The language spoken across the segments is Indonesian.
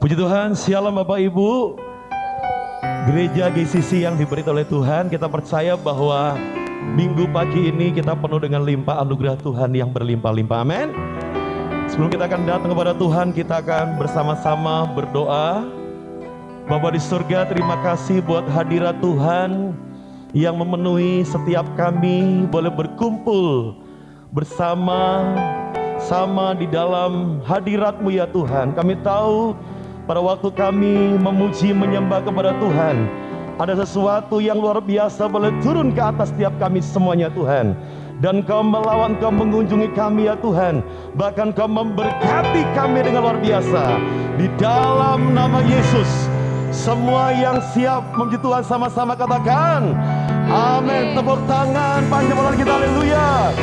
Puji Tuhan, shalom Bapak Ibu. Gereja GCC yang diberi oleh Tuhan, kita percaya bahwa minggu pagi ini kita penuh dengan limpah anugerah Tuhan yang berlimpah-limpah. Amin. Sebelum kita akan datang kepada Tuhan, kita akan bersama-sama berdoa. Bapa di surga, terima kasih buat hadirat Tuhan yang memenuhi setiap kami boleh berkumpul bersama-sama di dalam hadirat-Mu ya Tuhan. Kami tahu pada waktu kami memuji menyembah kepada Tuhan, ada sesuatu yang luar biasa boleh turun ke atas setiap kami semuanya Tuhan. Dan Kau melawan, Kau mengunjungi kami ya Tuhan. Bahkan Kau memberkati kami dengan luar biasa. Di dalam nama Yesus, semua yang siap memuji Tuhan sama-sama katakan amin. Tepuk tangan panjang buat kita, haleluya.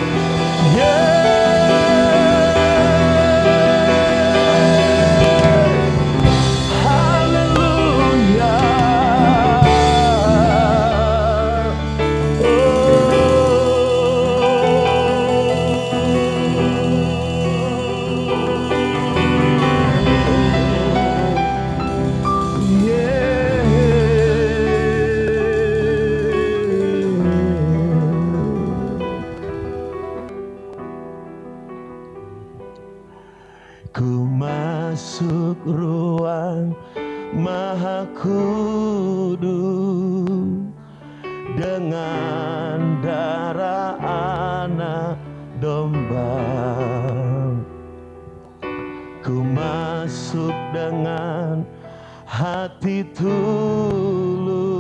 Ku masuk ruang Maha Kudus dengan darah anak domba. Ku masuk dengan hati tulus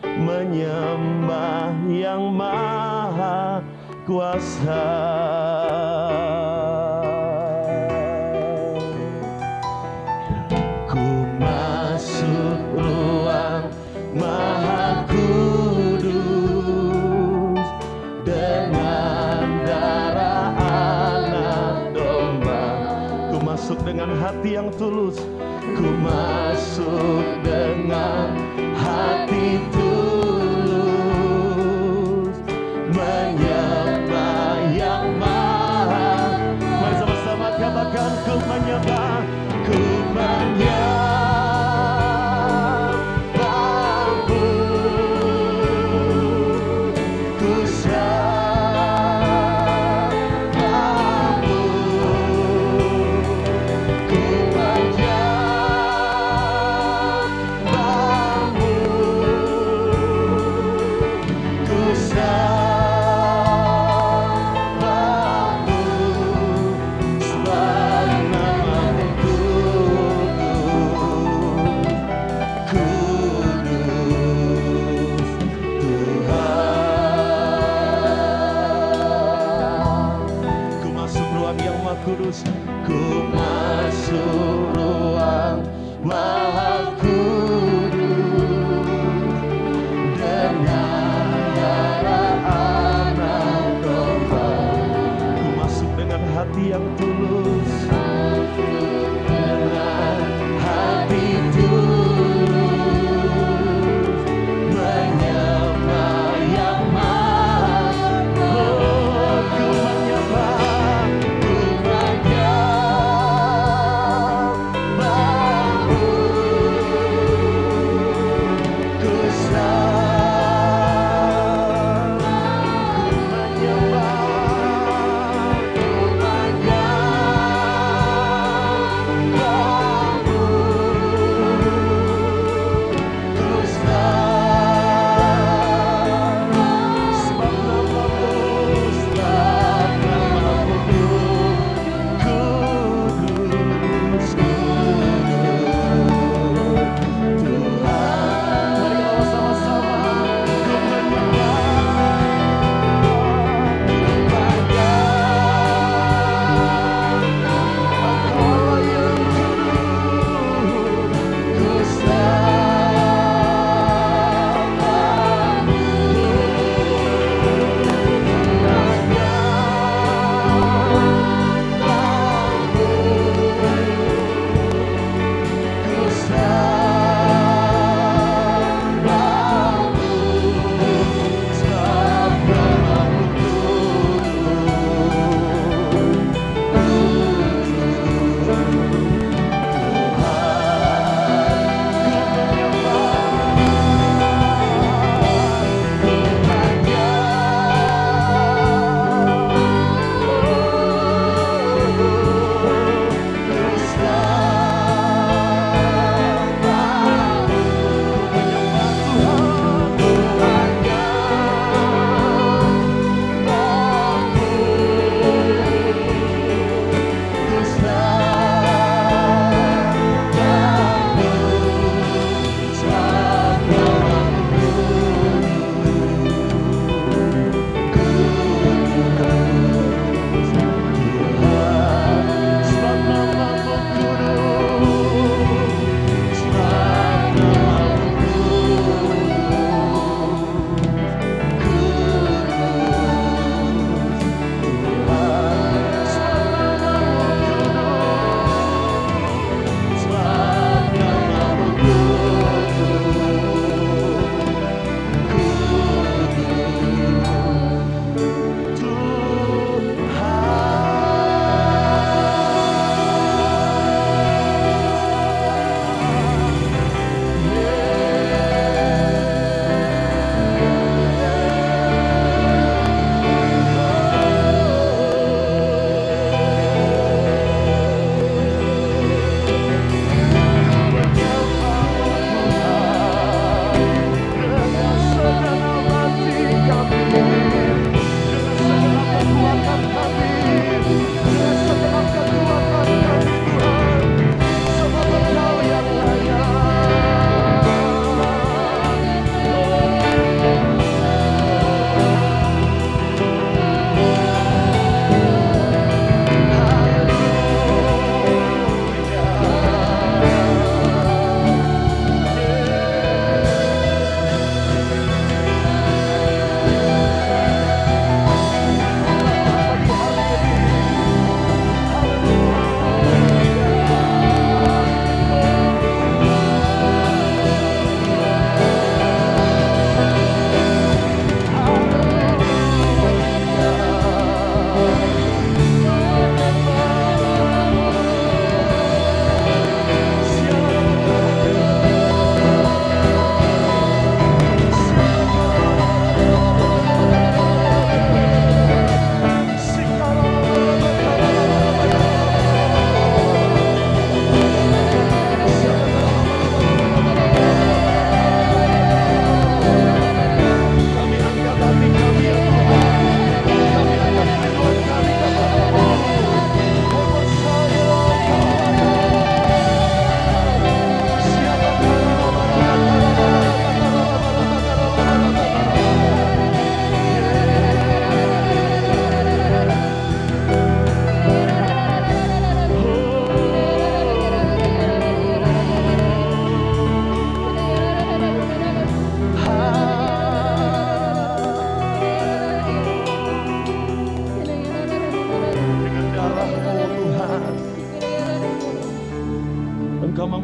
menyembah yang Maha Kuasa. Maha Kudus dengan darah anak domba. Ku masuk dengan hati yang tulus. Ku masuk dengan hati tulus menyembah yang Maha. Mari sama-sama katakan ku menyembah, ku menyembah. Kudus, ku masuk ruang Maha Kudus dengan darah anak domba. Ku masuk dengan hati yang tulus, dengan hati tulus menyembah yang Maha. Oh, ku menyembah. Ku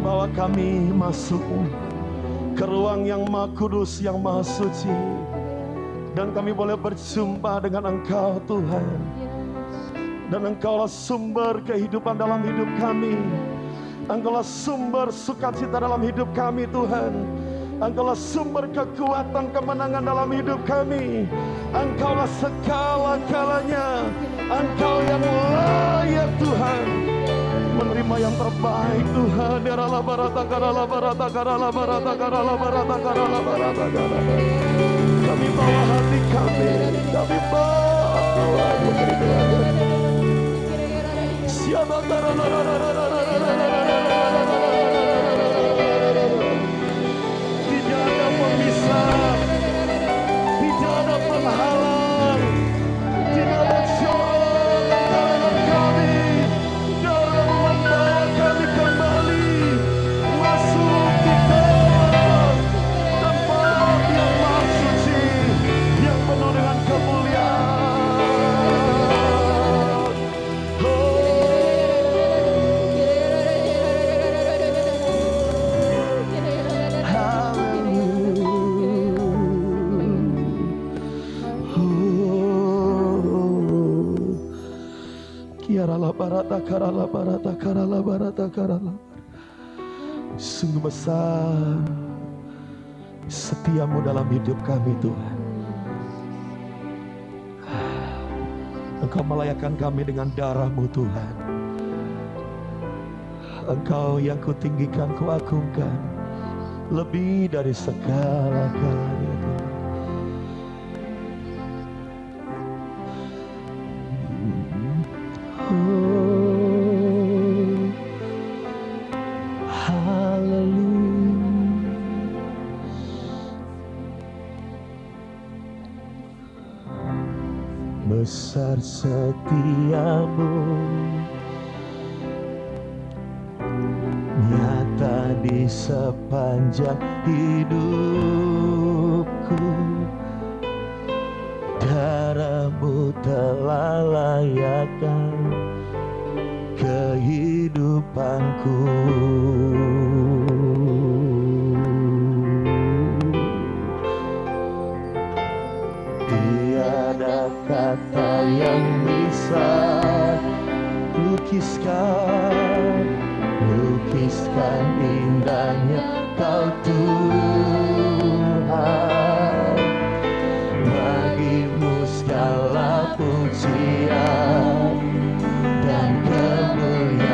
membawa kami masuk ke ruang yang Maha Kudus, yang Maha Suci. Dan kami boleh berjumpa dengan Engkau Tuhan. Dan Engkaulah sumber kehidupan dalam hidup kami. Engkaulah sumber sukacita dalam hidup kami Tuhan. Engkaulah sumber kekuatan kemenangan dalam hidup kami. Engkaulah segala-galanya. Engkau yang layak Tuhan menerima yang terbaik Tuhan. Karala barata karala barata karala barata karala barata karala barata karala. Kami bawa hati kami bawa putri Tuhan. Siapa tidak ada pemisah, tidak ada penghalang, tidak ada corong antara kami dalam membawa kami kembali masuk di dalam tempat yang maha suci, yang penuh dengan kemuliaan. Sungguh besar setiamu dalam hidup kami Tuhan. Engkau melayakkan kami dengan darah-Mu Tuhan. Engkau yang kutinggikan, kuagungkan lebih dari segala-galanya Tuhan. Besar setiamu, nyata di sepanjang hidupku. Darah-Mu telah layakkan kehidupanku. Tiada kata yang bisa lukiskan indahnya Kau Tuhan. Bagi-Mu segala pujian dan kemuliaan.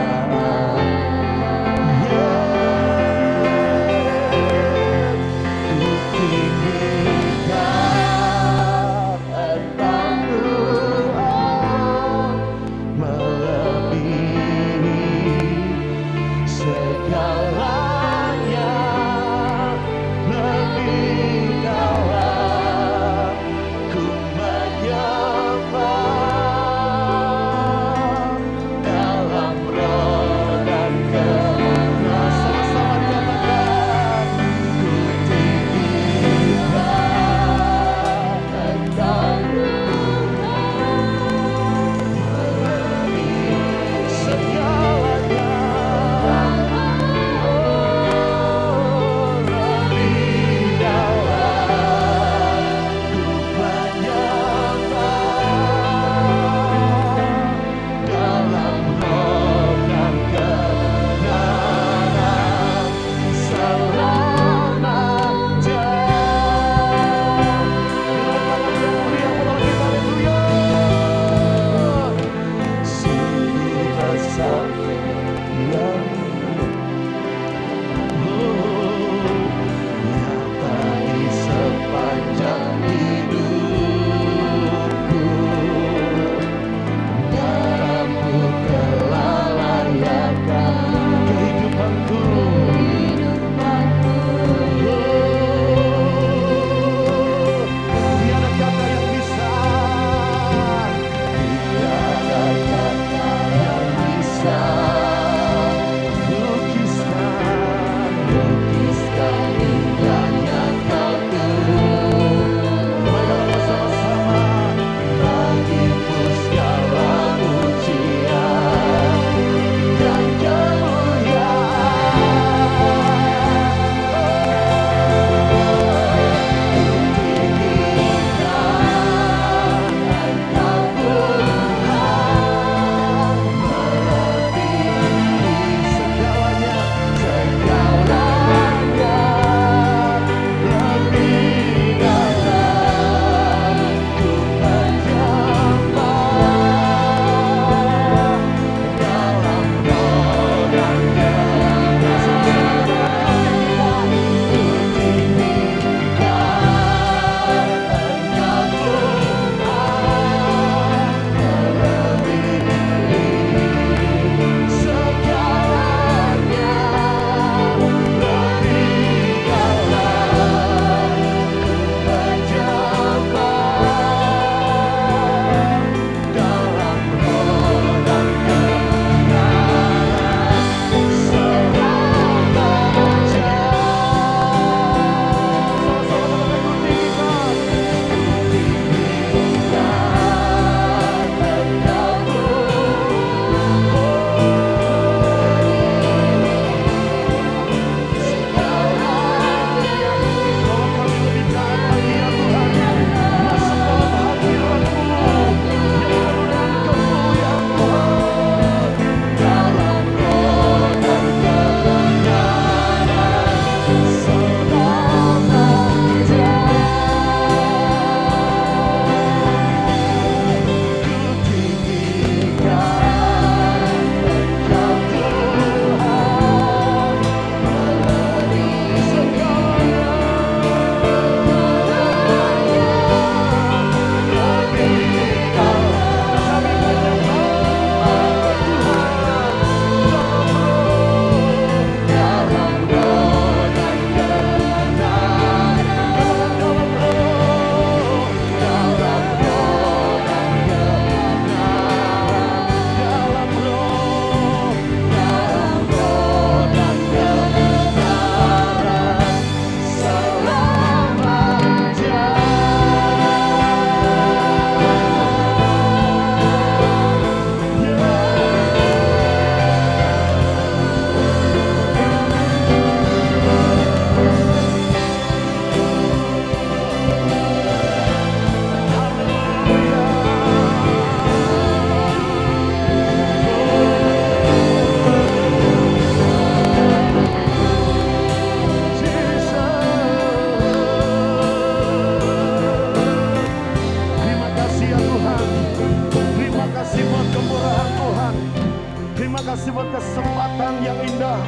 Terima kasih buat kesempatan yang indah.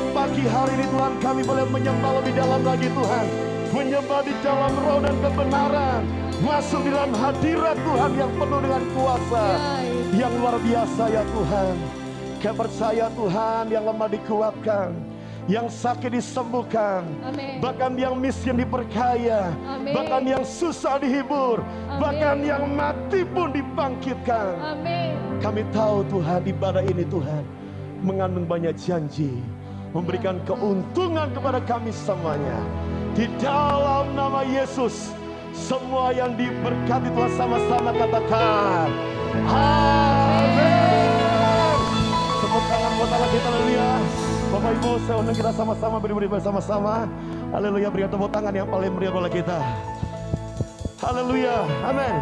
Pagi hari ini Tuhan, kami boleh menyembah lebih dalam lagi Tuhan. Menyembah di dalam roh dan kebenaran. Masuk di dalam hadirat Tuhan yang penuh dengan kuasa yang luar biasa ya Tuhan. Kami percaya Tuhan, yang lemah dikuatkan, yang sakit disembuhkan, Amin. bahkan yang miskin diperkaya, Amin. bahkan yang susah dihibur, Amin. bahkan yang mati pun dibangkitkan. Amin. Kami tahu Tuhan, ibadah ini Tuhan mengandung banyak janji, memberikan keuntungan kepada kami semuanya. Di dalam nama Yesus, semua yang diberkati Tuhan sama-sama katakan amin. Tepuk tangan buat Allah kita, haleluya. Bapak Ibu, saya undang kita sama-sama beri bersama-sama. Haleluya, berikan tepuk tangan yang paling meriah oleh kita. Haleluya, amin.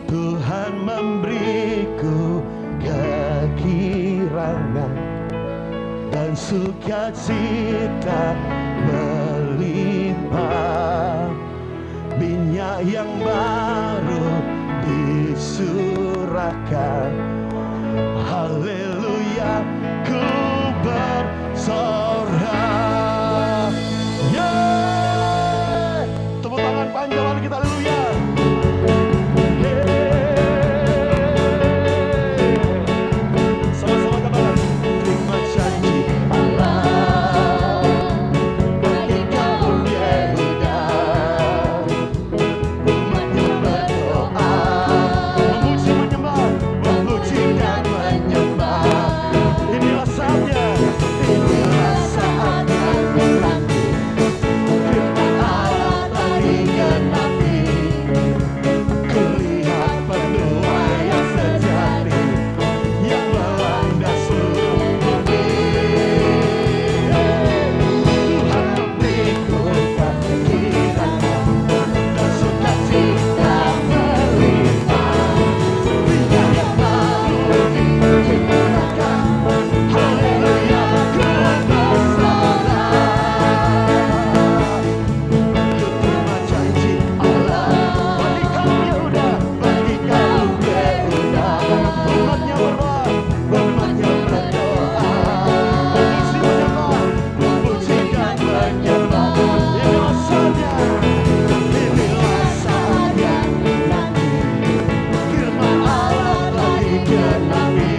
Tuhan memberiku kekirangan dan sukacita melimpah, minyak yang baru disurahkan. Haleluya, ku bersorak. Yeah. Tepuk tangan panjang lagi kita, haleluya. Sama-sama katakan, terima janji Allah bagi kaum Yehuda. Umatnya berdoa, memuji menyembah, memuji dan menyembah. Inilah saatnya, inilah saatnya menanti. Firman Allah telah digenapi. Kulihat penuai yang sejati yang melanda seluruh bumi. Tuhan memberiku kekirangan dan sukacita melimpah, minyak yang baru dicurahkan. Haleluya, ku bersorak. Ku terima janji Allah bagi kaum Yehuda, bagi kaum Yehuda. Umatnya berdoa, umatnya berdoa, memuji menyembah, memuji dan menyembah. Inilah saatnya, inilah saatnya nanti. Firman Allah telah digenapi.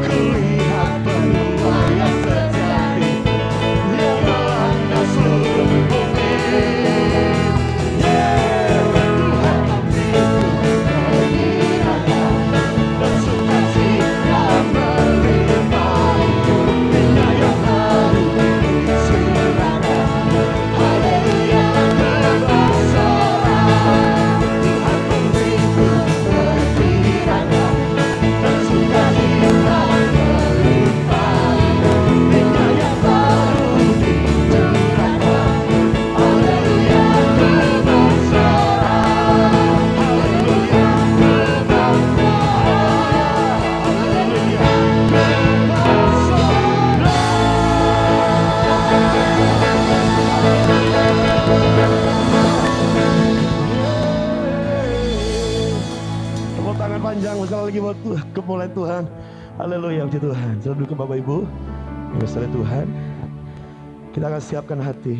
Kulihat penuai yang sejati yang melanda seluruh bumi. Tuhan memberiku kekirangan dan sukacita melimpah, minyak yang baru dicurahkan. Haleluya, ku bersorak. Tuhan memberiku kekirangan dan sukacita melimpah, minyak yang baru dicurahkan. Haleluya, ku bersorak. Haleluya, ku bersorak. Haleluya, tepuk tangan panjang sekali lagi buat kemuliaan Tuhan. Haleluya, puji Tuhan. Selalu ke Bapak Ibu yang besar Tuhan. Kita akan siapkan hati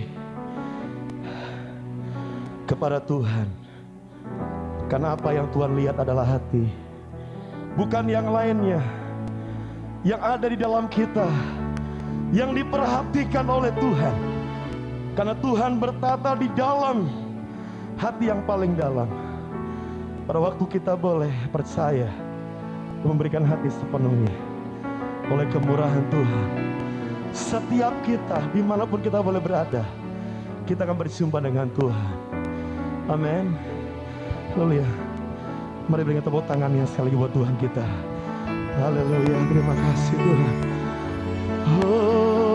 kepada Tuhan. Karena apa yang Tuhan lihat adalah hati, bukan yang lainnya. Yang ada di dalam kita, yang diperhatikan oleh Tuhan. Karena Tuhan bertata di dalam hati yang paling dalam. Pada waktu kita boleh percaya, memberikan hati sepenuhnya oleh kemurahan Tuhan, setiap kita dimanapun kita boleh berada, kita akan berjumpa dengan Tuhan. Amin. Haleluya. Mari berikan tepuk tangan yang sekali lagi buat Tuhan kita. Haleluya, terima kasih Tuhan. Oh,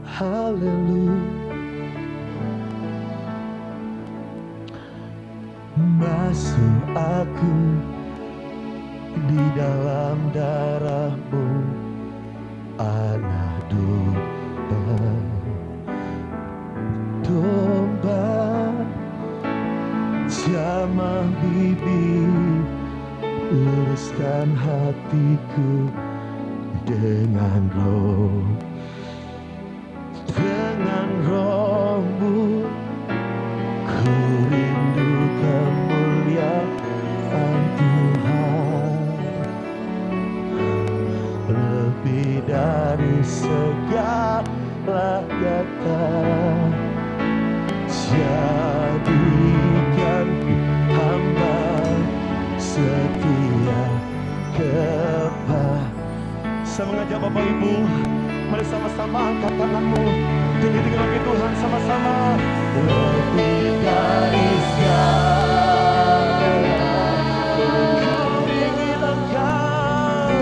haleluya. Basuh aku di dalam darah-Mu, anak domba, bersama bibir, luruskan hatiku dengan roh-Mu. Ku rindu kemuliaan Tuhan, lebih dari segala kata. Jadikan hamba setia kepada. Saya mengajak Bapak Ibu, mari sama-sama angkat tanganmu, tinggi-tinggi bagi Tuhan sama-sama. Lebih dari segala, ku ingin Engkau,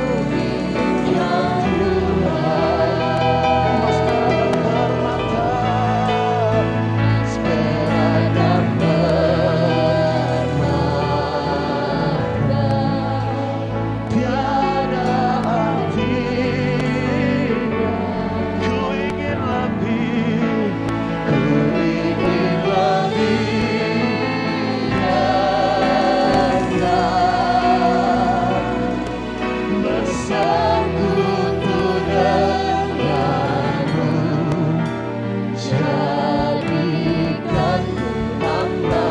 ya Tuhan. Emas, perak, dan permata, perak dan permata, tiada artinya. Ku ingin lebih, ku ingin lebih dekat, bersekutu denganmu. Jadikan hamba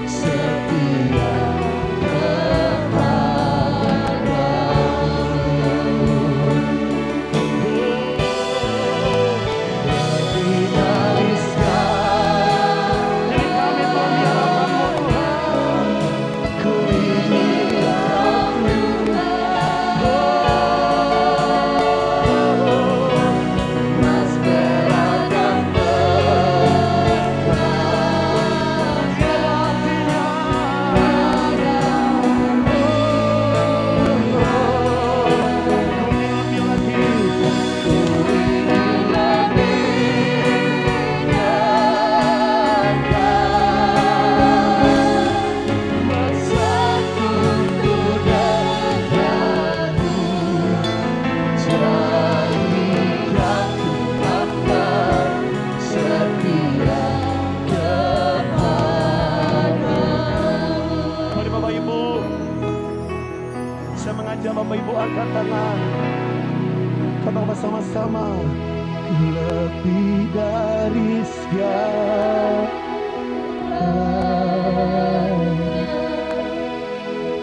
setia kepadamu. Lebih dari segala, ini kami mengharapkan Tuhan. Ku ingin emas, perak, dan permata, tiada artinya. Ku ingin lebih lagi, ku ingin lebih dekat, bersekutu denganmu. Jadikan hamba setia kepadamu. Mari Bapak Ibu, saya mengajak Bapak Ibu angkat tangan, katakan bersama-sama. Lebih dari segala,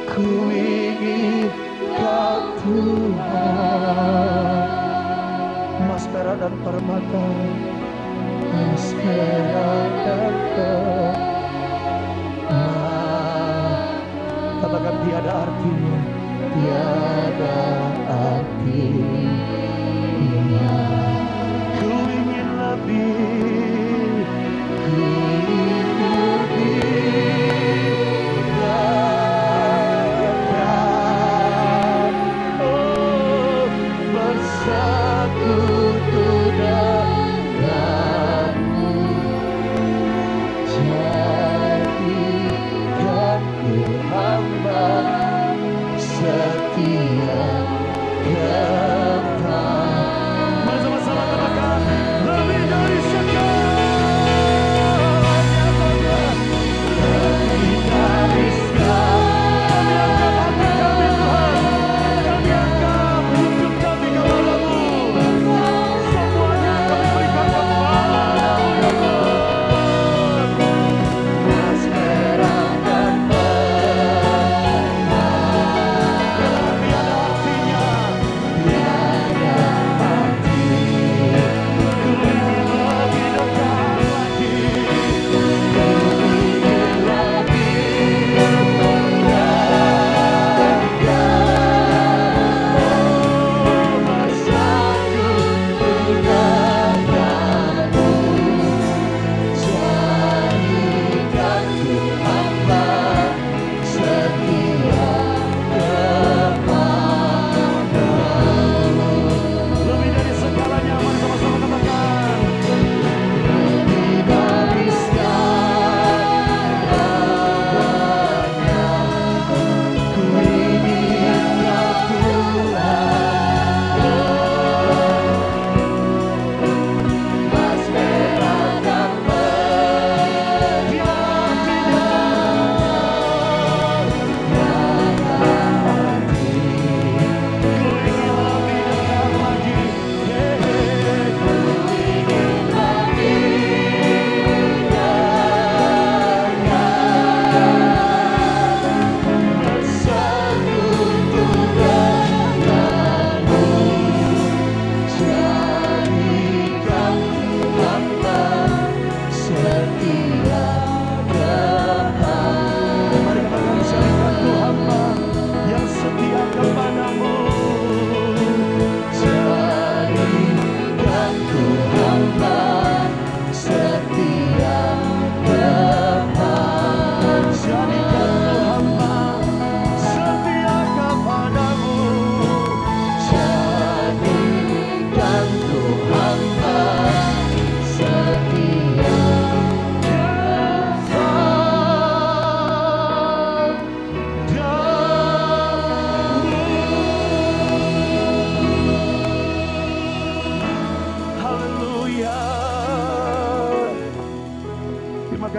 ku ingin Kau Tuhan. Emas, perak, dan permata, emas, perak, dan permata, katakan tiada artinya, tiada artinya. Ku ingin lebih, ku ingin lebih dekat, oh, bersekutu denganmu.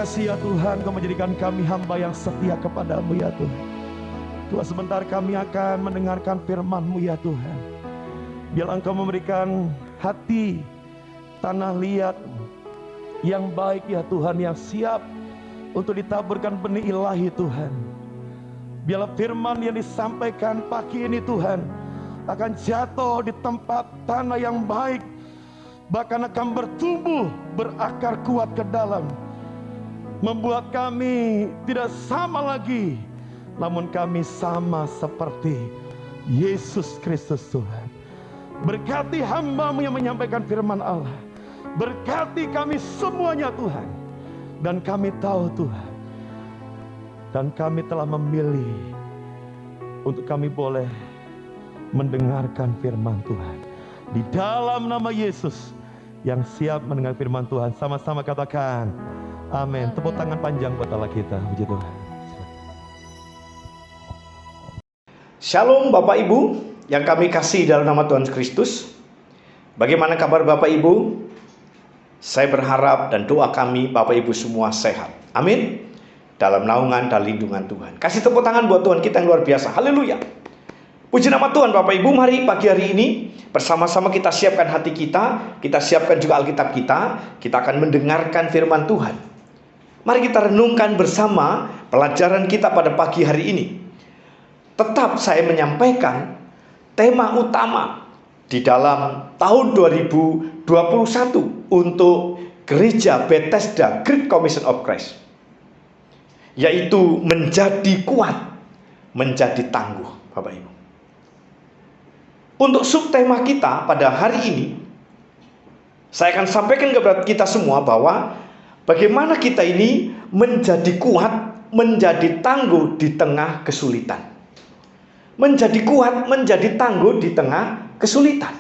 kasih ya Tuhan, Kau menjadikan kami hamba yang setia kepada-Mu ya Tuhan. Tuhan, sebentar kami akan mendengarkan firman-Mu ya Tuhan. Biarlah Engkau memberikan hati tanah liat yang baik ya Tuhan, yang siap untuk ditaburkan benih ilahi Tuhan. Biarlah firman yang disampaikan pagi ini Tuhan akan jatuh di tempat tanah yang baik, bahkan akan bertumbuh, berakar kuat ke dalam, membuat kami tidak sama lagi, namun kami sama seperti Yesus Kristus Tuhan. Berkati hamba-Mu yang menyampaikan firman Allah. Berkati kami semuanya Tuhan. Dan kami tahu Tuhan, dan kami telah memilih untuk kami boleh mendengarkan firman Tuhan. Di dalam nama Yesus yang siap mendengar firman Tuhan, sama-sama katakan amin. Tepuk tangan panjang buat Allah kita. Puji Tuhan. Shalom Bapak Ibu yang kami kasih dalam nama Tuhan Kristus. Bagaimana kabar Bapak Ibu? Saya berharap dan doa kami Bapak Ibu semua sehat. Amin. Dalam naungan dan lindungan Tuhan. Kasih tepuk tangan buat Tuhan kita yang luar biasa. Haleluya. Puji nama Tuhan Bapak Ibu. Mari pagi hari ini bersama-sama kita siapkan hati kita. Kita siapkan juga Alkitab kita. Kita akan mendengarkan firman Tuhan. Mari kita renungkan bersama pelajaran kita pada pagi hari ini. Tetap saya menyampaikan tema utama di dalam tahun 2021 untuk Gereja Bethesda Great Commission of Christ, yaitu menjadi kuat, menjadi tangguh Bapak Ibu. Untuk subtema kita pada hari ini, saya akan sampaikan kepada kita semua bahwa bagaimana kita ini menjadi kuat, menjadi tangguh di tengah kesulitan. Menjadi kuat, menjadi tangguh di tengah kesulitan.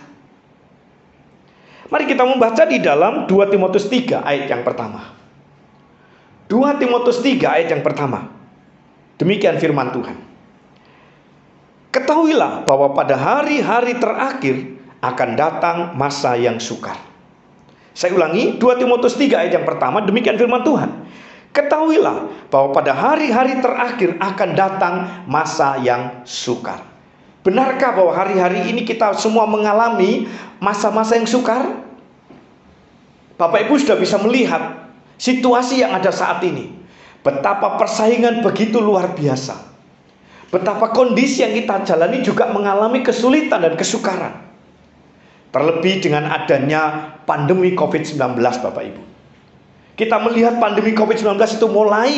Mari kita membaca di dalam 2 Timotius 3 ayat yang pertama. 2 Timotius 3 ayat yang pertama. Demikian firman Tuhan. Ketahuilah bahwa pada hari-hari terakhir akan datang masa yang sukar. Saya ulangi, 2 Timotius 3 ayat yang pertama, demikian firman Tuhan. Ketahuilah bahwa pada hari-hari terakhir akan datang masa yang sukar. Benarkah bahwa hari-hari ini kita semua mengalami masa-masa yang sukar? Bapak Ibu sudah bisa melihat situasi yang ada saat ini. Betapa persaingan begitu luar biasa. Betapa kondisi yang kita jalani juga mengalami kesulitan dan kesukaran. Terlebih dengan adanya pandemi COVID-19 Bapak Ibu. Kita melihat pandemi COVID-19 itu mulai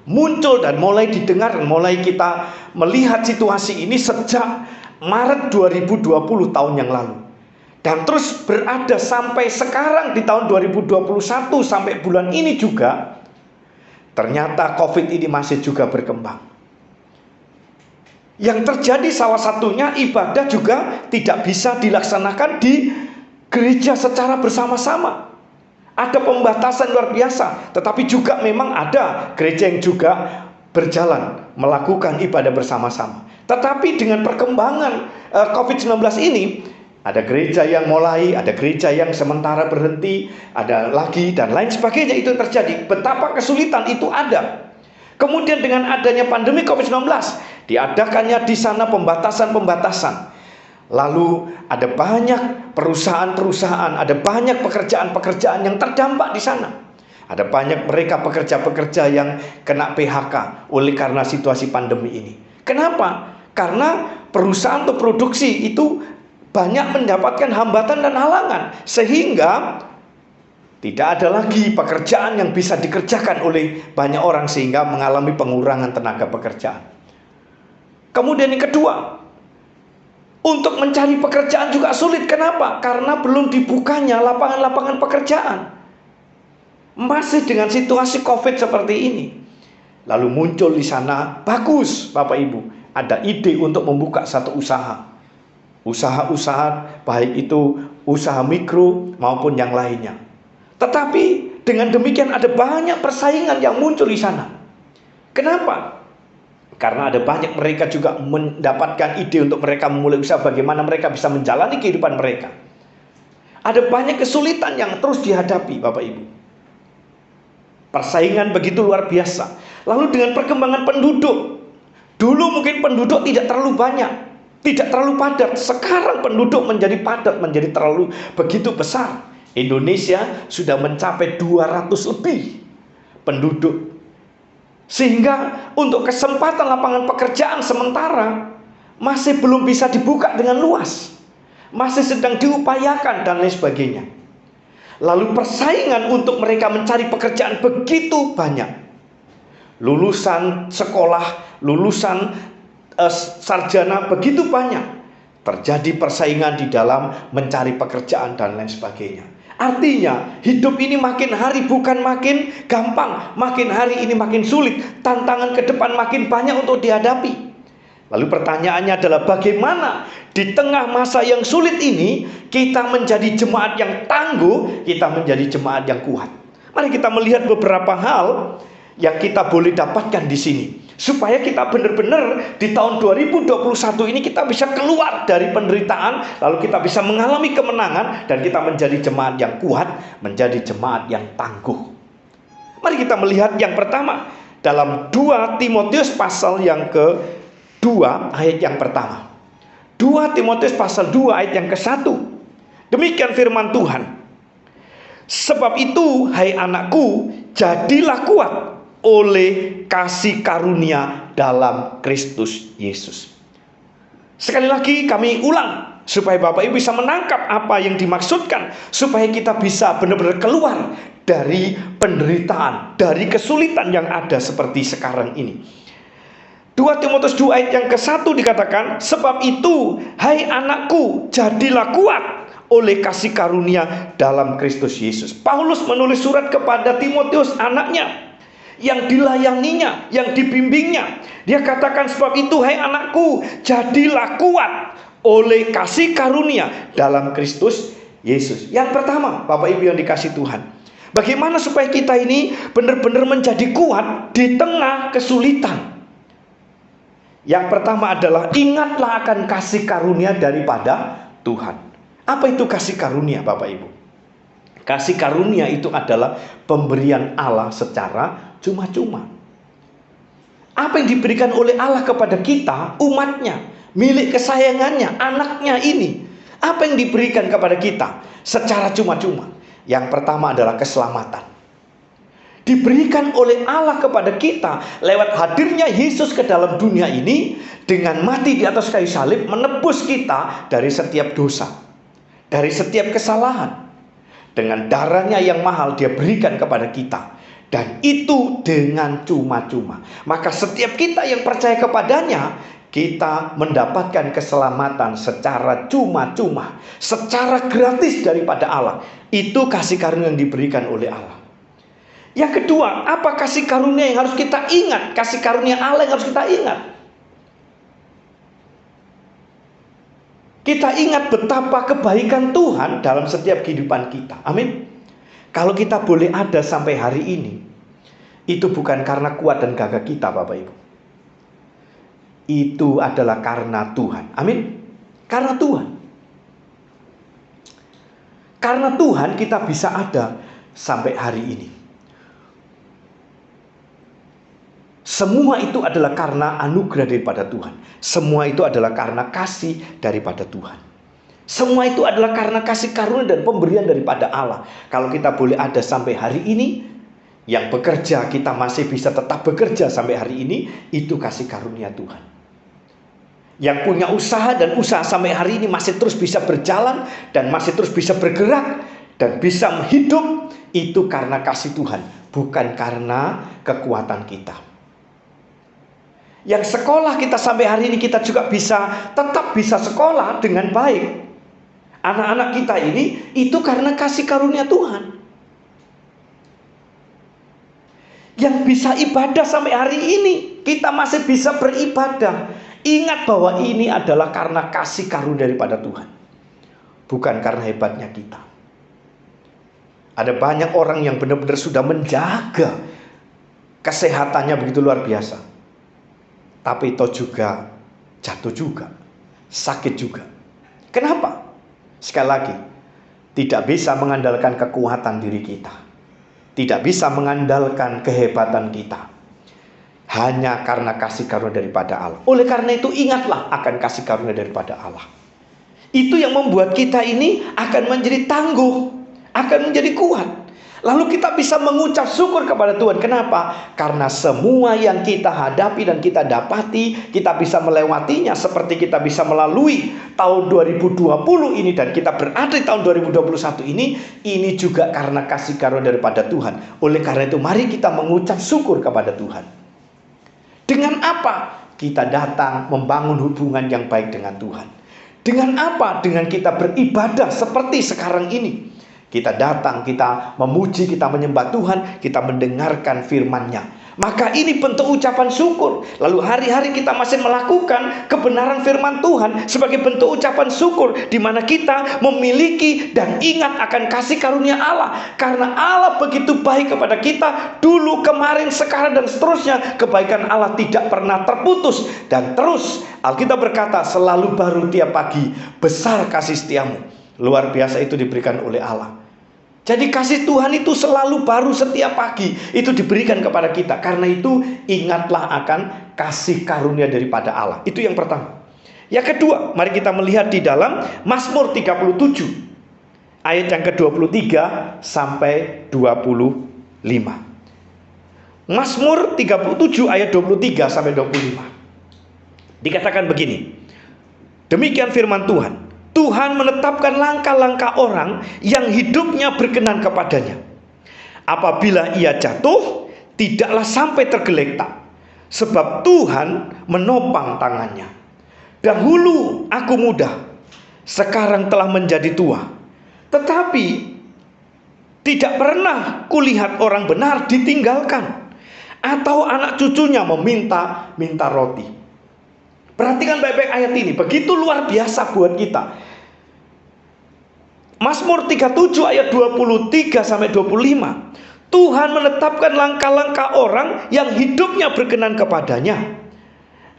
muncul dan mulai didengar dan mulai kita melihat situasi ini sejak Maret 2020 tahun yang lalu. Dan terus berada sampai sekarang di tahun 2021 sampai bulan ini juga. Ternyata COVID ini masih juga berkembang. Yang terjadi salah satunya ibadah juga tidak bisa dilaksanakan di gereja secara bersama-sama. Ada pembatasan luar biasa, tetapi juga memang ada gereja yang juga berjalan melakukan ibadah bersama-sama. Tetapi dengan perkembangan COVID-19 ini, ada gereja yang mulai, ada gereja yang sementara berhenti, ada lagi dan lain sebagainya itu terjadi. Betapa kesulitan itu ada. Kemudian dengan adanya pandemi COVID-19, diadakannya di sana pembatasan-pembatasan. Lalu ada banyak perusahaan-perusahaan, ada banyak pekerjaan-pekerjaan yang terdampak di sana. Ada banyak mereka pekerja-pekerja yang kena PHK oleh karena situasi pandemi ini. Kenapa? Karena perusahaan atau produksi itu banyak mendapatkan hambatan dan halangan. Sehingga tidak ada lagi pekerjaan yang bisa dikerjakan oleh banyak orang sehingga mengalami pengurangan tenaga pekerjaan. Kemudian yang kedua, untuk mencari pekerjaan juga sulit. Kenapa? Karena belum dibukanya lapangan-lapangan pekerjaan. Masih dengan situasi COVID seperti ini. Lalu muncul di sana, bagus Bapak Ibu, ada ide untuk membuka satu usaha. Usaha-usaha, baik itu usaha mikro maupun yang lainnya. Tetapi dengan demikian ada banyak persaingan yang muncul di sana. Kenapa? Karena ada banyak mereka juga mendapatkan ide untuk mereka memulai usaha, bagaimana mereka bisa menjalani kehidupan mereka. Ada banyak kesulitan yang terus dihadapi Bapak Ibu. Persaingan begitu luar biasa. Lalu dengan perkembangan penduduk, dulu mungkin penduduk tidak terlalu banyak, tidak terlalu padat. Sekarang penduduk menjadi padat, menjadi begitu besar. Indonesia sudah mencapai 200 lebih penduduk. Sehingga untuk kesempatan lapangan pekerjaan sementara masih belum bisa dibuka dengan luas. Masih sedang diupayakan dan lain sebagainya. Lalu persaingan untuk mereka mencari pekerjaan begitu banyak. Lulusan sekolah, lulusan sarjana begitu banyak. Terjadi persaingan di dalam mencari pekerjaan dan lain sebagainya. Artinya hidup ini makin hari bukan makin gampang, makin hari ini makin sulit. Tantangan ke depan makin banyak untuk dihadapi. Lalu pertanyaannya adalah bagaimana di tengah masa yang sulit ini kita menjadi jemaat yang tangguh, kita menjadi jemaat yang kuat. Mari kita melihat beberapa hal yang kita boleh dapatkan di sini, supaya kita benar-benar di tahun 2021 ini kita bisa keluar dari penderitaan, lalu kita bisa mengalami kemenangan, dan kita menjadi jemaat yang kuat, menjadi jemaat yang tangguh. Mari kita melihat yang pertama dalam 2 Timotius pasal yang ke-2 ayat yang pertama. 2 Timotius pasal 2 ayat yang ke-1. Demikian firman Tuhan. Sebab itu, hai anakku, jadilah kuat oleh kasih karunia dalam Kristus Yesus. Sekali lagi kami ulang, supaya Bapak Ibu bisa menangkap apa yang dimaksudkan, supaya kita bisa benar-benar keluar dari penderitaan, dari kesulitan yang ada seperti sekarang ini. 2 Timotius 2 ayat yang ke-1 dikatakan, sebab itu, hai anakku, jadilah kuat oleh kasih karunia dalam Kristus Yesus. Paulus menulis surat kepada Timotius, anaknya, yang dilayaninya, yang dibimbingnya. Dia katakan, sebab itu, hai anakku, jadilah kuat oleh kasih karunia dalam Kristus Yesus. Yang pertama, Bapak Ibu yang dikasih Tuhan, bagaimana supaya kita ini benar-benar menjadi kuat di tengah kesulitan? Yang pertama adalah ingatlah akan kasih karunia daripada Tuhan. Apa itu kasih karunia, Bapak Ibu? Kasih karunia itu adalah pemberian Allah secara cuma-cuma. Apa yang diberikan oleh Allah kepada kita, umatnya, milik kesayangannya, anaknya ini. Apa yang diberikan kepada kita secara cuma-cuma? Yang pertama adalah keselamatan. Diberikan oleh Allah kepada kita lewat hadirnya Yesus ke dalam dunia ini, dengan mati di atas kayu salib, menebus kita dari setiap dosa, dari setiap kesalahan. Dengan darahnya yang mahal dia berikan kepada kita, dan itu dengan cuma-cuma. Maka setiap kita yang percaya kepadanya, kita mendapatkan keselamatan secara cuma-cuma, secara gratis daripada Allah. Itu kasih karunia yang diberikan oleh Allah. Yang kedua, apa kasih karunia yang harus kita ingat? Kasih karunia Allah yang harus kita ingat. Kita ingat betapa kebaikan Tuhan dalam setiap kehidupan kita. Amin. Kalau kita boleh ada sampai hari ini, itu bukan karena kuat dan gagah kita, Bapak Ibu. Itu adalah karena Tuhan. Amin. Karena Tuhan. Karena Tuhan kita bisa ada sampai hari ini. Semua itu adalah karena anugerah daripada Tuhan. Semua itu adalah karena kasih daripada Tuhan. Semua itu adalah karena kasih karunia dan pemberian daripada Allah. Kalau kita boleh ada sampai hari ini, yang bekerja kita masih bisa tetap bekerja sampai hari ini, itu kasih karunia Tuhan. Yang punya usaha dan usaha sampai hari ini masih terus bisa berjalan dan masih terus bisa bergerak dan bisa hidup, itu karena kasih Tuhan, bukan karena kekuatan kita. Yang sekolah kita sampai hari ini, kita juga tetap bisa sekolah dengan baik. Anak-anak kita ini, itu karena kasih karunia Tuhan. Yang bisa ibadah sampai hari ini, kita masih bisa beribadah. Ingat bahwa ini adalah karena kasih karunia daripada Tuhan, bukan karena hebatnya kita. Ada banyak orang yang benar-benar sudah menjaga kesehatannya begitu luar biasa, tapi itu juga jatuh juga, sakit juga. Kenapa? Sekali lagi, tidak bisa mengandalkan kekuatan diri kita. tidak bisa mengandalkan kehebatan kita, hanya karena kasih karunia daripada Allah. Oleh karena itu ingatlah akan kasih karunia daripada Allah. Itu yang membuat kita ini akan menjadi tangguh, akan menjadi kuat. Lalu kita bisa mengucap syukur kepada Tuhan. Kenapa? Karena semua yang kita hadapi dan kita dapati, kita bisa melewatinya, seperti kita bisa melalui tahun 2020 ini dan kita berada di tahun 2021 ini juga karena kasih karunia daripada Tuhan. Oleh karena itu mari kita mengucap syukur kepada Tuhan. Dengan apa? Kita datang membangun hubungan yang baik dengan Tuhan. Dengan apa? Dengan kita beribadah seperti sekarang ini. Kita datang, kita memuji, kita menyembah Tuhan, kita mendengarkan firman-Nya. Maka ini bentuk ucapan syukur. Lalu hari-hari kita masih melakukan kebenaran firman Tuhan sebagai bentuk ucapan syukur, di mana kita memiliki dan ingat akan kasih karunia Allah. Karena Allah begitu baik kepada kita dulu, kemarin, sekarang, dan seterusnya. Kebaikan Allah tidak pernah terputus. Dan terus Alkitab berkata, selalu baru tiap pagi, besar kasih setiamu. Luar biasa itu diberikan oleh Allah. Jadi kasih Tuhan itu selalu baru setiap pagi. Itu diberikan kepada kita. Karena itu ingatlah akan kasih karunia daripada Allah. Itu yang pertama. Yang kedua, mari kita melihat di dalam Mazmur 37 ayat yang ke-23 sampai 25. Mazmur 37 ayat 23 sampai 25. Dikatakan begini. Demikian firman Tuhan. Tuhan menetapkan langkah-langkah orang yang hidupnya berkenan kepadanya. Apabila ia jatuh, tidaklah sampai tergeletak, sebab Tuhan menopang tangannya. Dahulu aku muda, sekarang telah menjadi tua, tetapi tidak pernah kulihat orang benar ditinggalkan, atau anak cucunya meminta roti. Perhatikan baik-baik ayat ini, begitu luar biasa buat kita. Mazmur 37 ayat 23 sampai 25. Tuhan menetapkan langkah-langkah orang yang hidupnya berkenan kepadanya.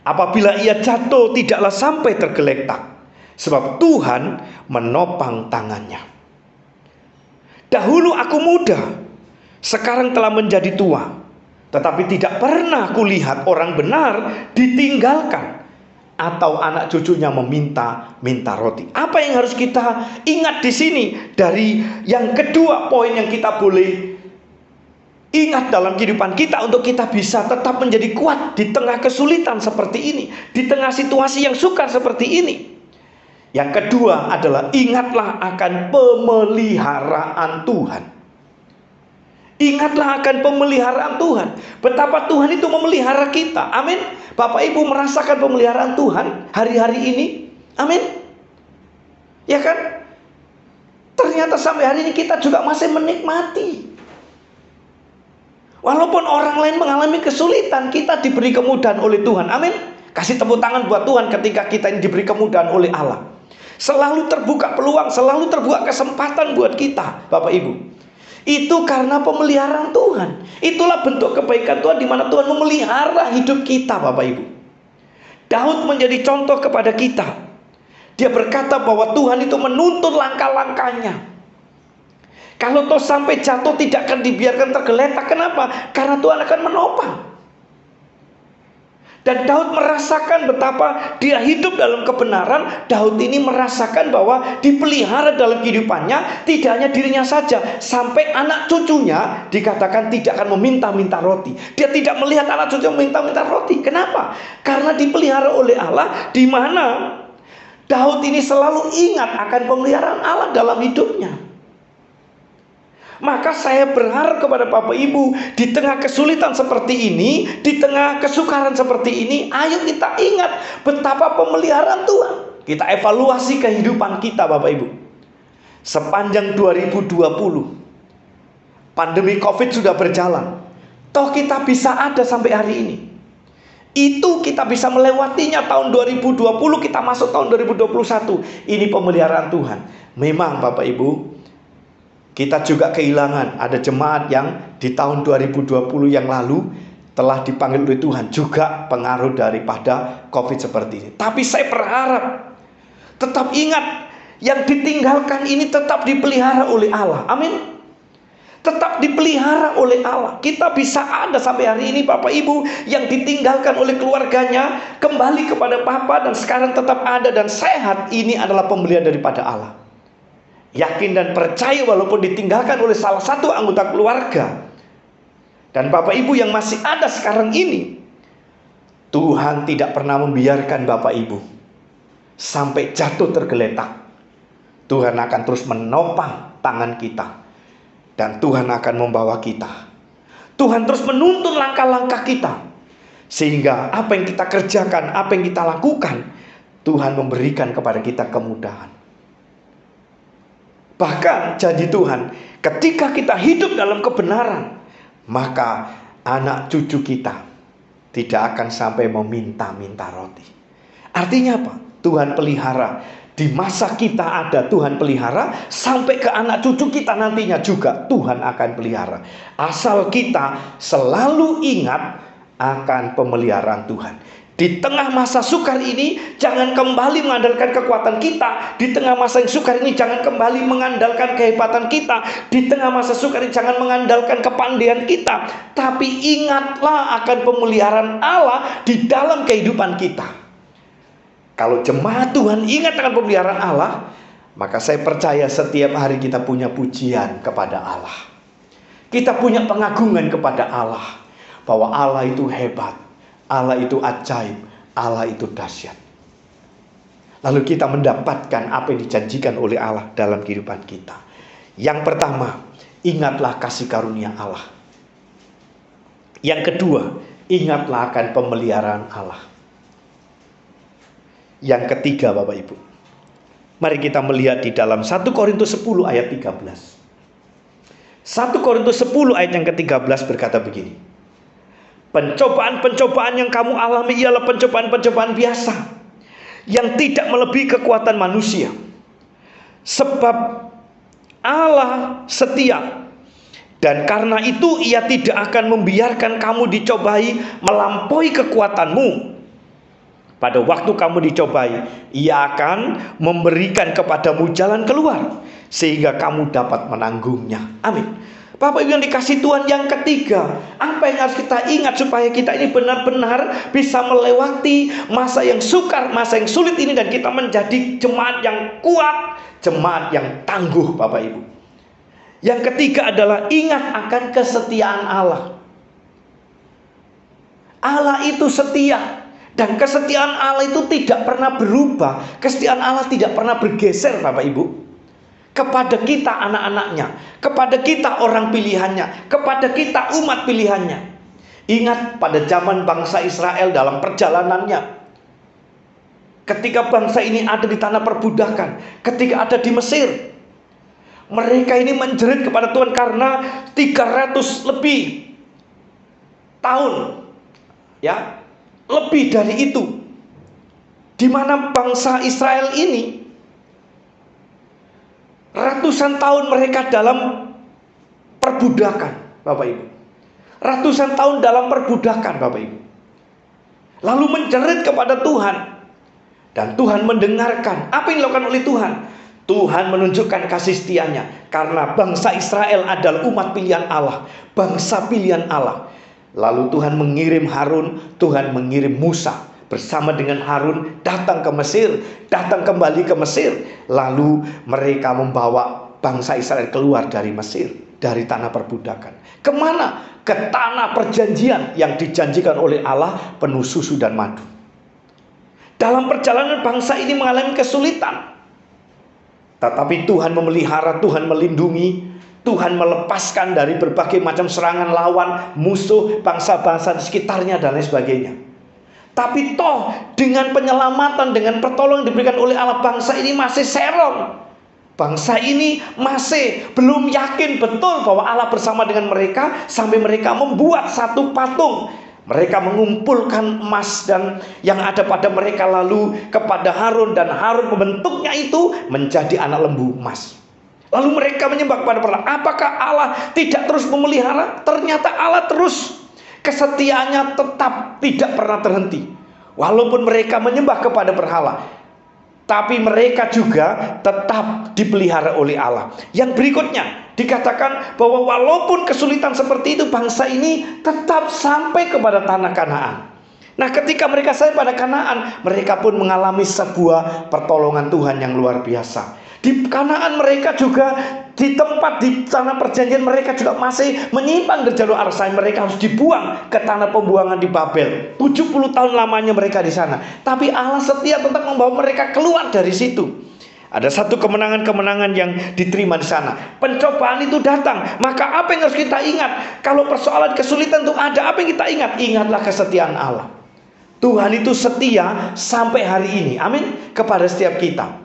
Apabila ia jatuh, tidaklah sampai tergeletak, sebab Tuhan menopang tangannya. Dahulu aku muda, sekarang telah menjadi tua, tetapi tidak pernah kulihat orang benar ditinggalkan, atau anak cucunya meminta roti. Apa yang harus kita ingat di sini? Dari yang kedua poin yang kita boleh ingat dalam kehidupan kita, untuk kita bisa tetap menjadi kuat di tengah kesulitan seperti ini, di tengah situasi yang sukar seperti ini. Yang kedua adalah ingatlah akan pemeliharaan Tuhan. Ingatlah akan pemeliharaan Tuhan. Betapa Tuhan itu memelihara kita. Amin. Bapak Ibu merasakan pemeliharaan Tuhan hari-hari ini. Amin. Ya kan? Ternyata sampai hari ini kita juga masih menikmati. Walaupun orang lain mengalami kesulitan, kita diberi kemudahan oleh Tuhan. Amin. Kasih tepuk tangan buat Tuhan ketika kita ini diberi kemudahan oleh Allah. Selalu terbuka peluang, selalu terbuka kesempatan buat kita, Bapak Ibu. Itu karena pemeliharaan Tuhan. Itulah bentuk kebaikan Tuhan, di mana Tuhan memelihara hidup kita, Bapak Ibu. Daud menjadi contoh kepada kita. Dia berkata bahwa Tuhan itu menuntun langkah-langkahnya. Kalau toh sampai jatuh, tidak akan dibiarkan tergeletak. Kenapa? Karena Tuhan akan menopang. Dan Daud merasakan betapa dia hidup dalam kebenaran. Daud ini merasakan bahwa dipelihara dalam kehidupannya. Tidak hanya dirinya saja, sampai anak cucunya dikatakan tidak akan meminta roti. Dia tidak melihat anak cucunya meminta roti. Kenapa? Karena dipelihara oleh Allah, di mana Daud ini selalu ingat akan pemeliharaan Allah dalam hidupnya. Maka saya berharap kepada Bapak Ibu, di tengah kesulitan seperti ini, di tengah kesukaran seperti ini, ayo kita ingat betapa pemeliharaan Tuhan. Kita evaluasi kehidupan kita, Bapak Ibu. Sepanjang 2020, pandemi COVID sudah berjalan. Toh kita bisa ada sampai hari ini. Itu kita bisa melewatinya tahun 2020, kita masuk tahun 2021. Ini pemeliharaan Tuhan. Memang Bapak Ibu, kita juga kehilangan, ada jemaat yang di tahun 2020 yang lalu telah dipanggil oleh Tuhan, juga pengaruh daripada COVID seperti ini. Tapi saya berharap tetap ingat, yang ditinggalkan ini tetap dipelihara oleh Allah. Amin. tetap dipelihara oleh Allah. Kita bisa ada sampai hari ini Bapak Ibu yang ditinggalkan oleh keluarganya kembali kepada Papa dan sekarang tetap ada dan sehat. Ini adalah pemberian daripada Allah. Yakin dan percaya walaupun ditinggalkan oleh salah satu anggota keluarga, dan Bapak Ibu yang masih ada sekarang ini, Tuhan tidak pernah membiarkan Bapak Ibu sampai jatuh tergeletak. Tuhan akan terus menopang tangan kita, dan Tuhan akan membawa kita. Tuhan terus menuntun langkah-langkah kita, sehingga apa yang kita kerjakan, apa yang kita lakukan, Tuhan memberikan kepada kita kemudahan. Bahkan janji Tuhan, ketika kita hidup dalam kebenaran, maka anak cucu kita tidak akan sampai meminta-minta roti. Artinya apa? Tuhan pelihara. Di masa kita ada, Tuhan pelihara. Sampai ke anak cucu kita nantinya juga Tuhan akan pelihara. Asal kita selalu ingat akan pemeliharaan Tuhan. Di tengah masa sukar ini, jangan kembali mengandalkan kekuatan kita. Di tengah masa yang sukar ini, jangan kembali mengandalkan kehebatan kita. Di tengah masa sukar ini, jangan mengandalkan kepandaian kita. Tapi ingatlah akan pemeliharaan Allah di dalam kehidupan kita. Kalau jemaat Tuhan ingat akan pemeliharaan Allah, maka saya percaya setiap hari kita punya pujian kepada Allah. Kita punya pengagungan kepada Allah. Bahwa Allah itu hebat. Allah itu ajaib, Allah itu dahsyat. Lalu kita mendapatkan apa yang dijanjikan oleh Allah dalam kehidupan kita. Yang pertama, ingatlah kasih karunia Allah. Yang kedua, ingatlah akan pemeliharaan Allah. Yang ketiga Bapak Ibu, mari kita melihat di dalam 1 Korintus 10 ayat 13. 1 Korintus 10 ayat yang ke-13 berkata begini. Pencobaan-pencobaan yang kamu alami ialah pencobaan-pencobaan biasa, yang tidak melebihi kekuatan manusia. Sebab Allah setia, dan karena itu Ia tidak akan membiarkan kamu dicobai melampaui kekuatanmu. Pada waktu kamu dicobai, Ia akan memberikan kepadamu jalan keluar, sehingga kamu dapat menanggungnya. Amin. Bapak Ibu yang dikasih Tuhan, yang ketiga, apa yang harus kita ingat supaya kita ini benar-benar bisa melewati masa yang sukar, masa yang sulit ini, dan kita menjadi jemaat yang kuat, jemaat yang tangguh Bapak Ibu. Yang ketiga adalah ingat akan kesetiaan Allah. Allah itu setia, dan kesetiaan Allah itu tidak pernah berubah. Kesetiaan Allah tidak pernah bergeser Bapak Ibu. Kepada kita anak-anaknya, kepada kita orang pilihannya, kepada kita umat pilihannya. Ingat pada zaman bangsa Israel dalam perjalanannya, ketika bangsa ini ada di tanah perbudakan, ketika ada di Mesir, mereka ini menjerit kepada Tuhan karena 300 lebih tahun, ya, lebih dari itu, di mana bangsa Israel ini ratusan tahun mereka dalam perbudakan, Bapak Ibu. Ratusan tahun dalam perbudakan, Bapak Ibu. Lalu menjerit kepada Tuhan, dan Tuhan mendengarkan. Apa yang dilakukan oleh Tuhan? Tuhan menunjukkan kasih setianya, karena bangsa Israel adalah umat pilihan Allah, bangsa pilihan Allah. Lalu Tuhan mengirim Harun, Tuhan mengirim Musa bersama dengan Harun datang ke Mesir, datang kembali ke Mesir. Lalu mereka membawa bangsa Israel keluar dari Mesir, dari tanah perbudakan. Kemana? Ke tanah perjanjian yang dijanjikan oleh Allah, penuh susu dan madu. Dalam perjalanan bangsa ini mengalami kesulitan, tetapi Tuhan memelihara, Tuhan melindungi, Tuhan melepaskan dari berbagai macam serangan lawan, musuh, bangsa-bangsa di sekitarnya dan lain sebagainya. Tapi toh dengan penyelamatan, dengan pertolongan diberikan oleh Allah, bangsa ini masih serong. Bangsa ini masih belum yakin betul bahwa Allah bersama dengan mereka, sampai mereka membuat satu patung. Mereka mengumpulkan emas dan yang ada pada mereka, lalu kepada Harun, dan Harun membentuknya itu menjadi anak lembu emas. Lalu mereka menyembah kepada berhala. Apakah Allah tidak terus memelihara? Ternyata Allah terus. Kesetiaannya tetap tidak pernah terhenti. Walaupun mereka menyembah kepada berhala, tapi mereka juga tetap dipelihara oleh Allah. Yang berikutnya dikatakan bahwa walaupun kesulitan seperti itu, bangsa ini tetap sampai kepada tanah Kanaan. Nah, ketika mereka sampai pada Kanaan, mereka pun mengalami sebuah pertolongan Tuhan yang luar biasa. Di Kanaan mereka juga, di tempat di tanah perjanjian mereka juga masih menyimpang dari jalur arus. Mereka harus dibuang ke tanah pembuangan di Babel. 70 tahun lamanya mereka di sana. Tapi Allah setia tetap membawa mereka keluar dari situ. Ada satu kemenangan-kemenangan yang diterima di sana. Pencobaan itu datang, maka apa yang harus kita ingat? Kalau persoalan kesulitan itu ada, apa yang kita ingat? Ingatlah kesetiaan Allah. Tuhan itu setia sampai hari ini, amin, kepada setiap kita.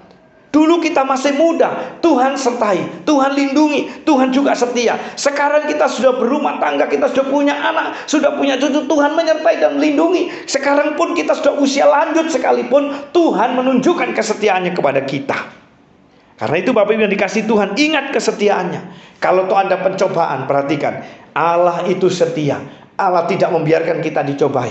Dulu kita masih muda, Tuhan sertai, Tuhan lindungi, Tuhan juga setia. Sekarang kita sudah berumah tangga, kita sudah punya anak, sudah punya cucu, Tuhan menyertai dan melindungi. Sekarang pun kita sudah usia lanjut sekalipun, Tuhan menunjukkan kesetiaannya kepada kita. Karena itu Bapak Ibu yang dikasih Tuhan, ingat kesetiaannya. Kalau tuh ada pencobaan, perhatikan, Allah itu setia. Allah tidak membiarkan kita dicobai,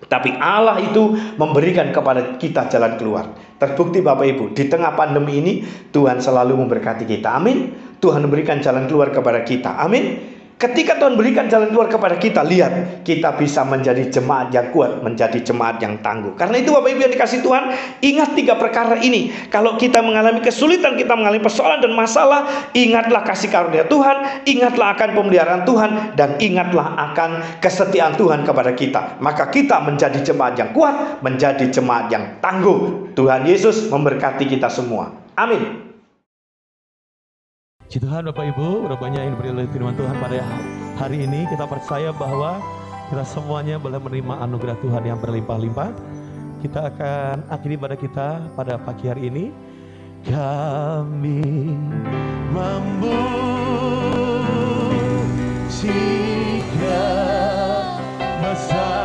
tapi Allah itu memberikan kepada kita jalan keluar. Terbukti Bapak Ibu, di tengah pandemi ini Tuhan selalu memberkati kita, amin. Tuhan memberikan jalan keluar kepada kita, amin. Ketika Tuhan berikan jalan keluar kepada kita, lihat, kita bisa menjadi jemaat yang kuat, menjadi jemaat yang tangguh. Karena itu Bapak Ibu yang dikasih Tuhan, ingat 3 perkara ini. Kalau kita mengalami kesulitan, kita mengalami persoalan dan masalah, ingatlah kasih karunia Tuhan, ingatlah akan pemeliharaan Tuhan, dan ingatlah akan kesetiaan Tuhan kepada kita. Maka kita menjadi jemaat yang kuat, menjadi jemaat yang tangguh. Tuhan Yesus memberkati kita semua. Amin. Puji Tuhan Bapak Ibu, berapa banyak yang diberi oleh firman Tuhan pada hari ini. Kita percaya bahwa kita semuanya boleh menerima anugerah Tuhan yang berlimpah-limpah. Kita akan akhiri pada kita pada pagi hari ini. Kami memujikan besar-Mu.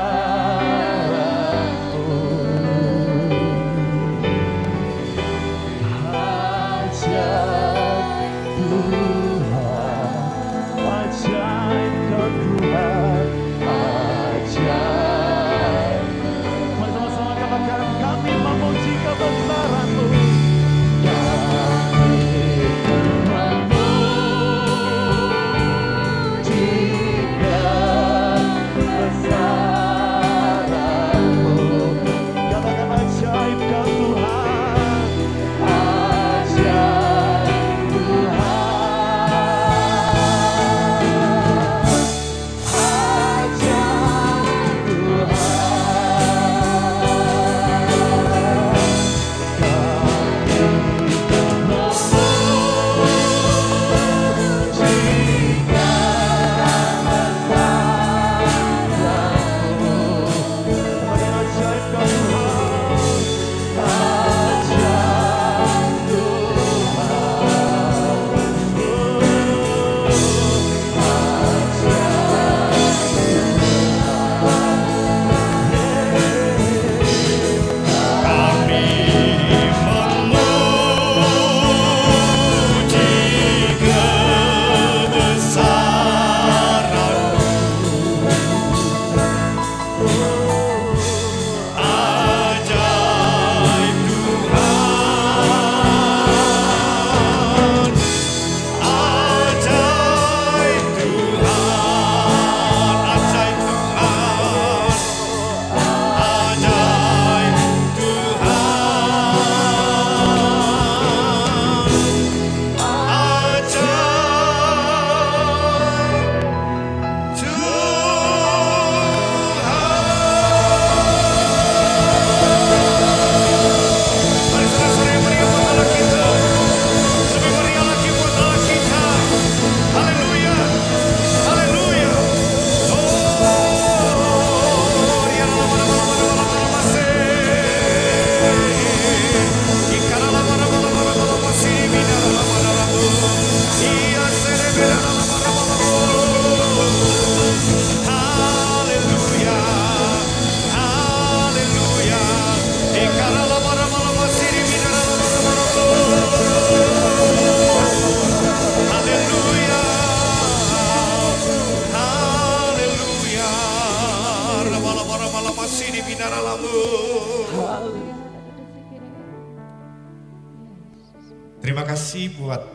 Terima kasih buat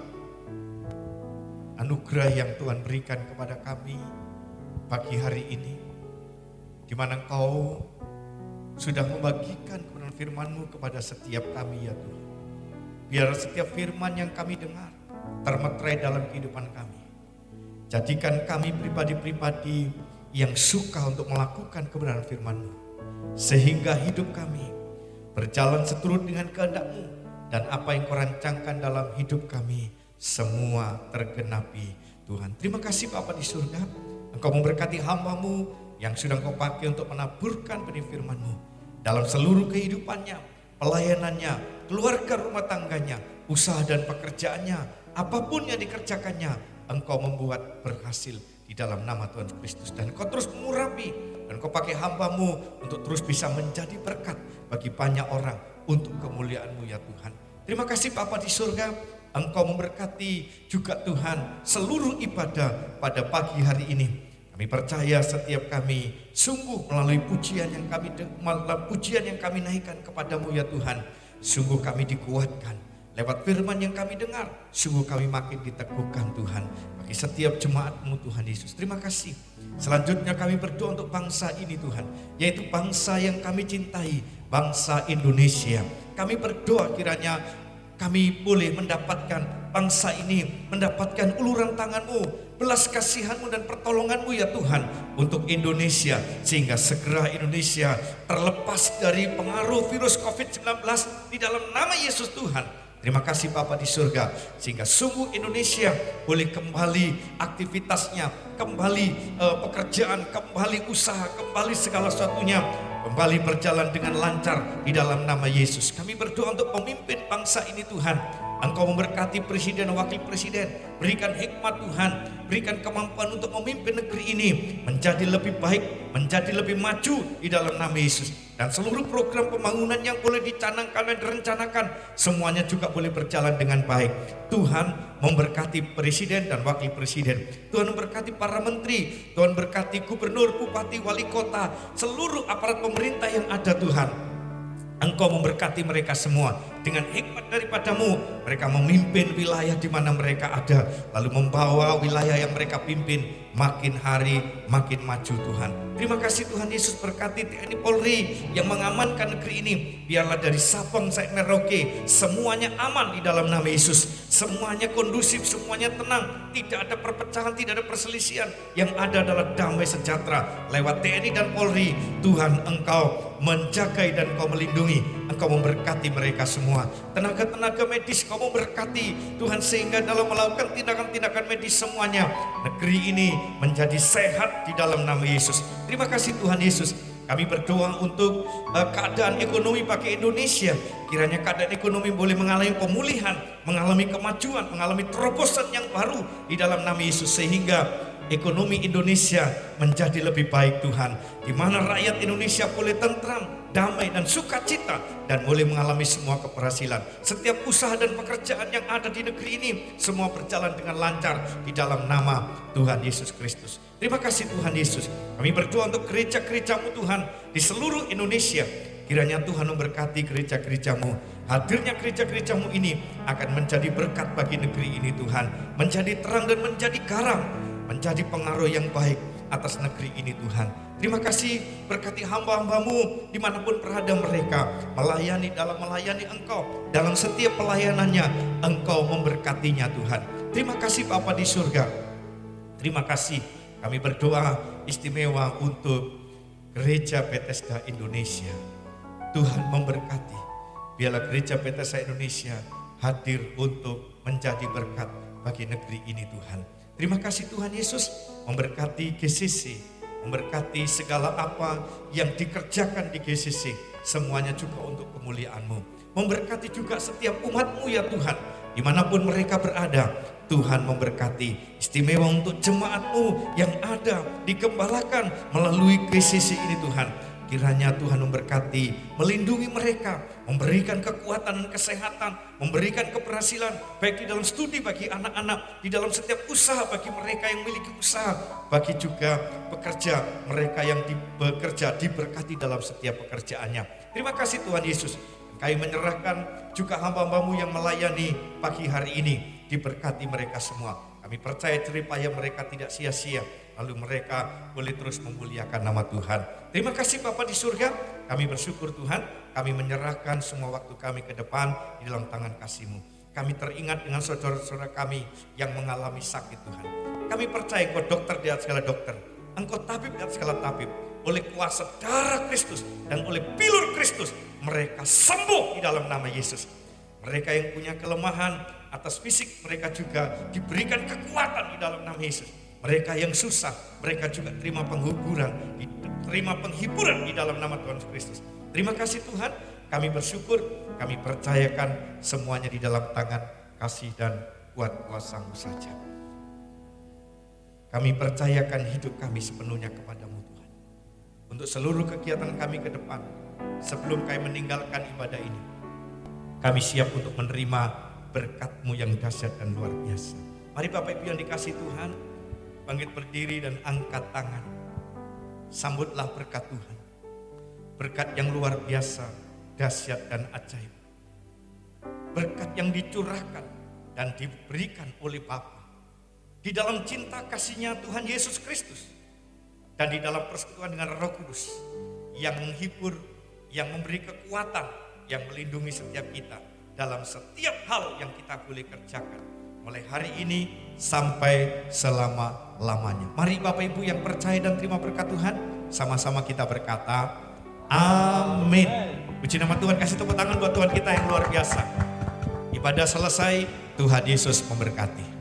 anugerah yang Tuhan berikan kepada kami pagi hari ini, di mana Engkau sudah membagikan kebenaran firman-Mu kepada setiap kami ya Tuhan. Biar setiap firman yang kami dengar termeterai dalam kehidupan kami. Jadikan kami pribadi-pribadi yang suka untuk melakukan kebenaran firman-Mu, sehingga hidup kami berjalan seturut dengan kehendak-Mu, dan apa yang Kau rancangkan dalam hidup kami semua tergenapi Tuhan. Terima kasih Bapa di surga, Engkau memberkati hamba-Mu yang sudah Engkau pakai untuk menaburkan benih firman-Mu dalam seluruh kehidupannya, pelayanannya, keluarga rumah tangganya, usaha dan pekerjaannya, apapun yang dikerjakannya, Engkau membuat berhasil di dalam nama Tuhan Kristus. Dan Engkau terus mengurapi, dan Engkau pakai hamba-Mu untuk terus bisa menjadi berkat bagi banyak orang untuk kemuliaan-Mu ya Tuhan. Terima kasih Bapa di surga, Engkau memberkati juga Tuhan seluruh ibadah pada pagi hari ini. Kami percaya setiap kami sungguh melalui pujian yang kami naikkan kepadamu ya Tuhan, sungguh kami dikuatkan lewat firman yang kami dengar, sungguh kami makin diteguhkan Tuhan bagi setiap jemaat-Mu Tuhan Yesus. Terima kasih. Selanjutnya kami berdoa untuk bangsa ini Tuhan, yaitu bangsa yang kami cintai, bangsa Indonesia. Kami berdoa kiranya kami boleh mendapatkan bangsa ini, mendapatkan uluran tangan-Mu, belas kasihan-Mu dan pertolongan-Mu ya Tuhan untuk Indonesia, sehingga segera Indonesia terlepas dari pengaruh virus COVID-19 di dalam nama Yesus Tuhan. Terima kasih Bapa di surga, sehingga sungguh Indonesia boleh kembali aktivitasnya, kembali pekerjaan, kembali usaha, kembali segala sesuatunya kembali berjalan dengan lancar di dalam nama Yesus. Kami berdoa untuk pemimpin bangsa ini Tuhan. Engkau memberkati presiden dan wakil presiden, berikan hikmat Tuhan, berikan kemampuan untuk memimpin negeri ini menjadi lebih baik, menjadi lebih maju di dalam nama Yesus. Dan seluruh program pembangunan yang boleh dicanangkan dan direncanakan, semuanya juga boleh berjalan dengan baik. Tuhan memberkati presiden dan wakil presiden, Tuhan memberkati para menteri, Tuhan berkati gubernur, bupati, wali kota, seluruh aparat pemerintah yang ada Tuhan. Engkau memberkati mereka semua dengan hikmat daripada-Mu. Mereka memimpin wilayah di mana mereka ada, lalu membawa wilayah yang mereka pimpin makin hari makin maju Tuhan. Terima kasih Tuhan Yesus, berkati TNI Polri yang mengamankan negeri ini. Biarlah dari Sabang sampai Merauke semuanya aman di dalam nama Yesus. Semuanya kondusif, semuanya tenang, tidak ada perpecahan, tidak ada perselisihan. Yang ada adalah damai sejahtera lewat TNI dan Polri. Tuhan, Engkau menjagai dan Engkau melindungi, Engkau memberkati mereka semua. Tenaga-tenaga medis Kau memberkati Tuhan, sehingga dalam melakukan tindakan-tindakan medis semuanya negeri ini menjadi sehat di dalam nama Yesus. Terima kasih Tuhan Yesus. Kami berdoa untuk keadaan ekonomi bagi Indonesia. Kiranya keadaan ekonomi boleh mengalami pemulihan, mengalami kemajuan, mengalami terobosan yang baru di dalam nama Yesus, sehingga ekonomi Indonesia menjadi lebih baik Tuhan, di mana rakyat Indonesia boleh tentram, damai dan sukacita, dan boleh mengalami semua keberhasilan. Setiap usaha dan pekerjaan yang ada di negeri ini semua berjalan dengan lancar di dalam nama Tuhan Yesus Kristus. Terima kasih Tuhan Yesus. Kami berdoa untuk gereja-gereja-Mu Tuhan di seluruh Indonesia. Kiranya Tuhan memberkati gereja-gereja-Mu. Hadirnya gereja-gereja-Mu ini akan menjadi berkat bagi negeri ini Tuhan, menjadi terang dan menjadi garam, menjadi pengaruh yang baik atas negeri ini Tuhan. Terima kasih, berkati hamba-hamba-Mu dimanapun berada mereka, melayani Engkau, dalam setiap pelayanannya Engkau memberkatinya Tuhan. Terima kasih Bapa di surga. Terima kasih, kami berdoa istimewa untuk Gereja Bethesda Indonesia. Tuhan memberkati, biarlah Gereja Bethesda Indonesia hadir untuk menjadi berkat bagi negeri ini Tuhan. Terima kasih Tuhan Yesus, memberkati GCC, memberkati segala apa yang dikerjakan di GCC, semuanya juga untuk kemuliaan-Mu. Memberkati juga setiap umat-Mu ya Tuhan, dimanapun mereka berada. Tuhan memberkati, istimewa untuk jemaat-Mu yang ada digembalakan melalui GCC ini Tuhan. Kiranya Tuhan memberkati, melindungi mereka, memberikan kekuatan dan kesehatan, memberikan keberhasilan baik di dalam studi bagi anak-anak, di dalam setiap usaha bagi mereka yang memiliki usaha, bagi juga pekerja mereka yang bekerja diberkati dalam setiap pekerjaannya. Terima kasih Tuhan Yesus. Kami menyerahkan juga hamba-hambamu yang melayani pagi hari ini. Diberkati mereka semua. Kami percaya jeripaya mereka tidak sia-sia. Lalu mereka boleh terus memuliakan nama Tuhan. Terima kasih Bapa di surga. Kami bersyukur Tuhan. Kami menyerahkan semua waktu kami ke depan di dalam tangan kasih-Mu. Kami teringat dengan saudara-saudara kami yang mengalami sakit Tuhan. Kami percaya Engkau dokter di atas segala dokter. Engkau tabib di atas segala tabib. Oleh kuasa darah Kristus dan oleh pilur Kristus, mereka sembuh di dalam nama Yesus. Mereka yang punya kelemahan atas fisik, mereka juga diberikan kekuatan di dalam nama Yesus. Mereka yang susah, mereka juga terima penghiburan di dalam nama Tuhan Kristus. Terima kasih Tuhan, kami bersyukur, kami percayakan semuanya di dalam tangan kasih dan kuat kuasa-Mu saja. Kami percayakan hidup kami sepenuhnya kepada-Mu Tuhan. Untuk seluruh kegiatan kami ke depan, sebelum kami meninggalkan ibadah ini, kami siap untuk menerima berkat-Mu yang dahsyat dan luar biasa. Mari Bapak Ibu yang dikasihi Tuhan, bangkit berdiri dan angkat tangan. Sambutlah berkat Tuhan. Berkat yang luar biasa, dahsyat dan ajaib. Berkat yang dicurahkan dan diberikan oleh Bapa. Di dalam cinta kasih-Nya Tuhan Yesus Kristus. Dan di dalam persekutuan dengan Roh Kudus. Yang menghibur, yang memberi kekuatan, yang melindungi setiap kita. Dalam setiap hal yang kita boleh kerjakan. Mulai hari ini sampai selama-lamanya. Mari Bapak Ibu yang percaya dan terima berkat Tuhan. Sama-sama kita berkata, amin. Puji nama Tuhan, kasih tepuk tangan buat Tuhan kita yang luar biasa. Ibadah selesai, Tuhan Yesus memberkati.